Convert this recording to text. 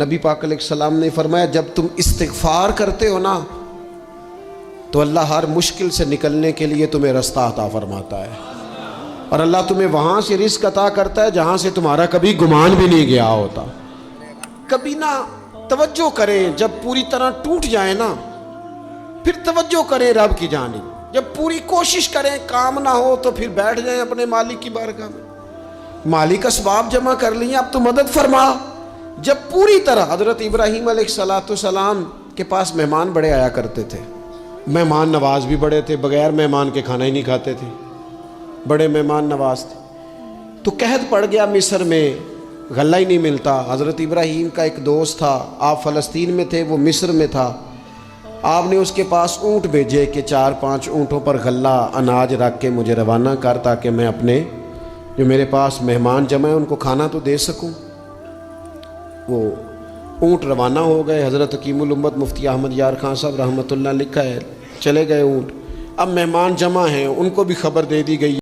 نبی پاک علیہ السلام نے فرمایا جب تم استغفار کرتے ہو نا تو اللہ ہر مشکل سے نکلنے کے لیے تمہیں رستہ عطا فرماتا ہے، اور اللہ تمہیں وہاں سے رزق عطا کرتا ہے جہاں سے تمہارا کبھی گمان بھی نہیں گیا ہوتا۔ کبھی نہ توجہ کریں، جب پوری طرح ٹوٹ جائیں نا پھر توجہ کریں رب کی جانب، جب پوری کوشش کریں کام نہ ہو تو پھر بیٹھ جائیں اپنے مالک کی بارگاہ میں، مالک اسباب جمع کر لیے اب تو مدد فرما۔ جب پوری طرح حضرت ابراہیم علیہ السلام کے پاس مہمان بڑے آیا کرتے تھے، مہمان نواز بھی بڑے تھے، بغیر مہمان کے کھانا ہی نہیں کھاتے تھے، بڑے مہمان نواز تھے۔ تو قحط پڑ گیا مصر میں، غلہ ہی نہیں ملتا۔ حضرت ابراہیم کا ایک دوست تھا، آپ فلسطین میں تھے، وہ مصر میں تھا۔ آپ نے اس کے پاس اونٹ بھیجے کہ 4-5 اونٹوں پر غلہ اناج رکھ کے مجھے روانہ کر تاکہ میں اپنے جو میرے پاس مہمان جمع ہیں ان کو کھانا تو دے سکوں۔ وہ اونٹ روانہ ہو گئے۔ حضرت حکیم الامت مفتی احمد یار خان صاحب رحمۃ اللہ لکھا ہے، چلے گئے اونٹ، اب مہمان جمع ہیں، ان کو بھی خبر دے دی گئی